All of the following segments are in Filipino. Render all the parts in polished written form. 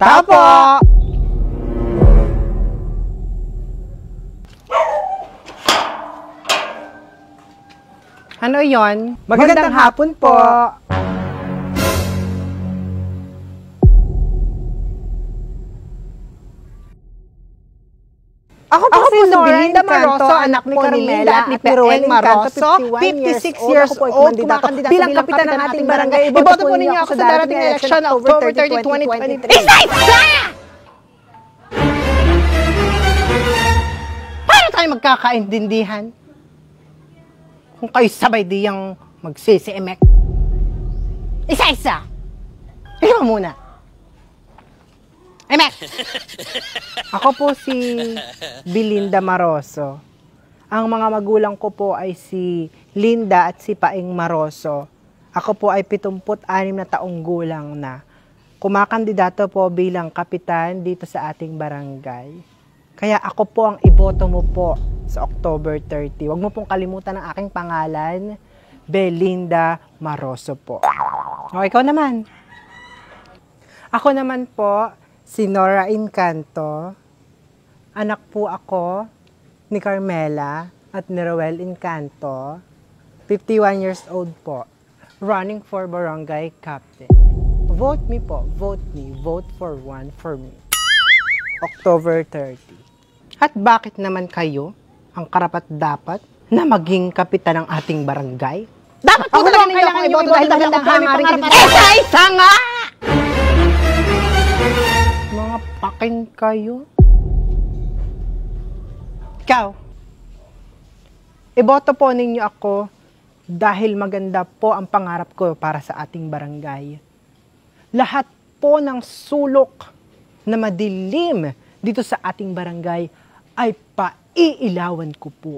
Tapo! Ano yon? Magandang hapon po! Ako po si Belinda Maroso, anak ni Carmela at ni Peeng Maroso, 56 years old, kumakandidata bilang kapitan ng ating barangay. Iboto po ninyo ako sa darating na eleksyon, October 30, 2023. Isa! Paano tayo magkakaintindihan? Kung kayo sabay diyang magsisi-emek. Isa-isa! Ikaw muna. Emek! Ako po si Belinda Maroso. Ang mga magulang ko po ay si Linda at si Paeng Maroso. Ako po ay 76 na taong gulang na. Kumakandidato po bilang kapitan dito sa ating barangay. Kaya ako po ang iboto mo po sa October 30. Huwag mo pong kalimutan ang aking pangalan, Belinda Maroso po. O, ikaw naman. Ako naman po, si Nora Encanto. Anak po ako ni Carmela at ni Roel Encanto. 51 years old po. Running for barangay captain. Vote me po. Vote me. Vote for one for me. October 30. At bakit naman kayo ang karapat-dapat na maging kapitan ng ating barangay? Dapat po talaga ninyo akong iboto dahil magandang hangaring isa-isa nga! Mga pakin kayo. Ikaw, iboto po ninyo ako dahil maganda po ang pangarap ko para sa ating barangay. Lahat po ng sulok na madilim dito sa ating barangay ay paiilawan ko po.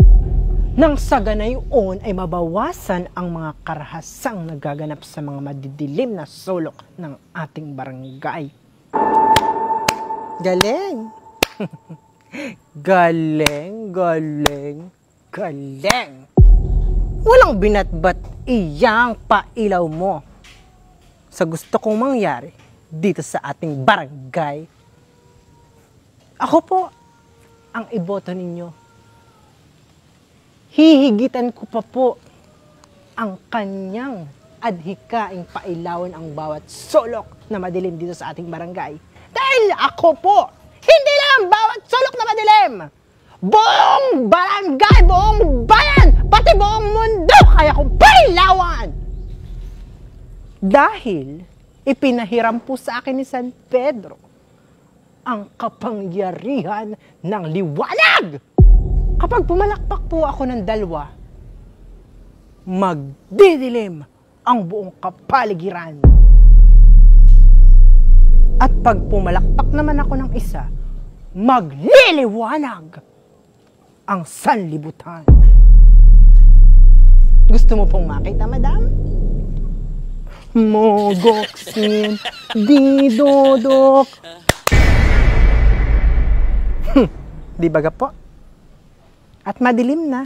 Nang sa ganayon ay mabawasan ang mga karahasang nagaganap sa mga madidilim na sulok ng ating barangay. Galing! Galing, galing, galing! Walang binatbat iyang pailaw mo sa gusto kong mangyari dito sa ating barangay. Ako po ang iboto ninyo. Hihigitan ko pa po ang kanyang adhikaing pailawan ang bawat sulok na madilim dito sa ating barangay. Dahil ako po, hindi lang bawat sulok na madilim. Buong barangay, buong bayan, pati buong mundo kaya kong pailawan. Dahil ipinahiram po sa akin ni San Pedro ang kapangyarihan ng liwanag. Kapag pumalakpak po ako ng dalawa, magdidilim ang buong kapaligiran. At pag pumalakpak naman ako ng isa, magliliwanag ang sanlibutan. Gusto mo pong makita, madam? Mogoksin, didodok. Di baga po? At madilim na.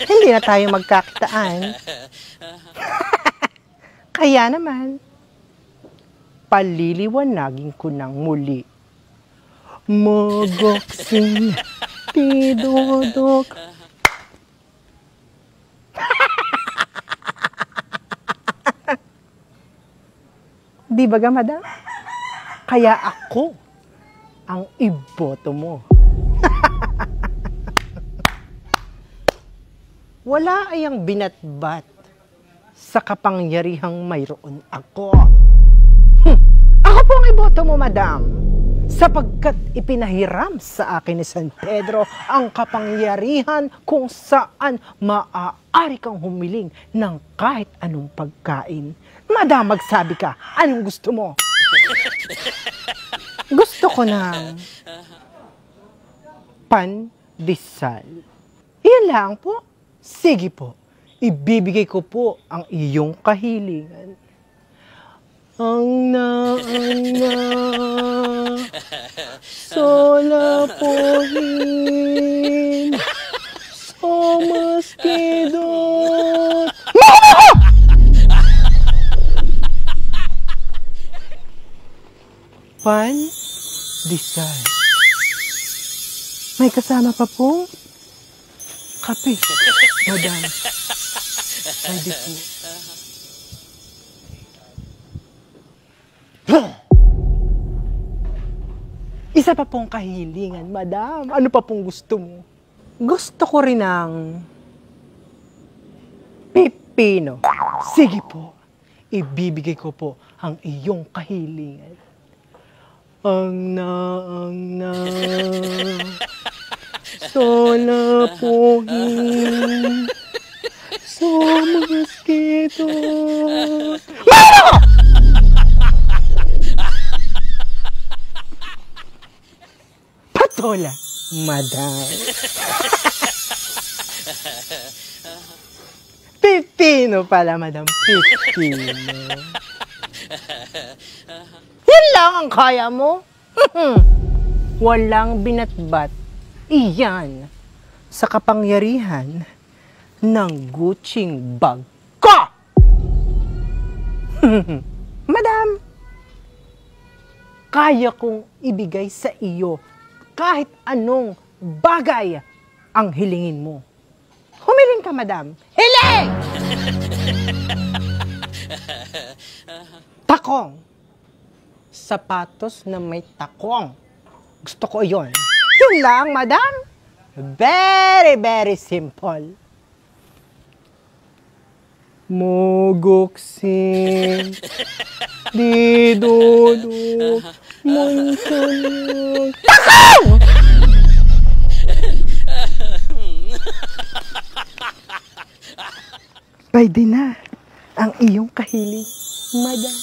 Hindi na tayo magkakitaan. Kaya naman, paliliwanagin ko ng muli. Mogoksin, didodok. Di baga, madam? Kaya ako ang iboto mo. Wala ayang binatbat sa kapangyarihang mayroon ako. Ako po ang iboto mo, madam, sapagkat ipinahiram sa akin ni San Pedro ang kapangyarihan kung saan maaari kang humiling ng kahit anong pagkain. Madam, magsabi ka, anong gusto mo? Gusto ko ng pandesal. Iyan lang po. Sige po, ibibigay ko po ang iyong kahilingan. Ang na, sola pohin, somas kedot. Pandesal. May kasama pa po kape. Madam. Pwede po. Isa pa pong kahilingan, madam. Ano pa pong gusto mo? Gusto ko rin ng pipino. Sige po. Ibibigay ko po ang iyong kahilingan. Ang na. Sola pohin. So mosquito. Mano! Patola, madam. Pipino pala, madam. Pipino. Yan lang ang kaya mo? Walang binatbat. Iyan sa kapangyarihan ng Gucci bag ko! Madam, kaya kong ibigay sa iyo kahit anong bagay ang hilingin mo. Humiling ka, madam. Hiling! Takong. Sapatos na may takong. Gusto ko yon. Yun lang, madam. Very, very simple. Mogoksin. Didodo. Monsunod. Takong! Pwede na ang iyong kahiling, madam.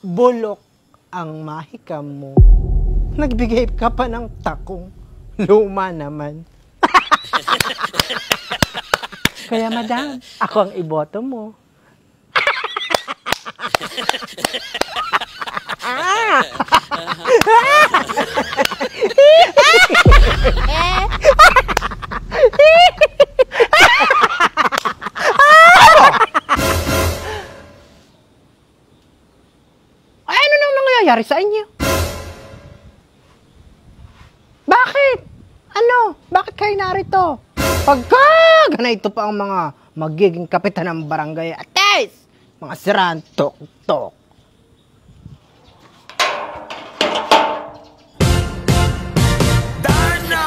Bulok ang mahika mo. Nagbigay ka pa ng takong. Luma naman. Kaya madam, ako ang iboto mo. Nangyayari sa inyo? Bakit? Ano? Bakit kayo narito? Pagka ganito pa ang mga magiging kapitan ng barangay ates, mga sirantok-tok. Darna!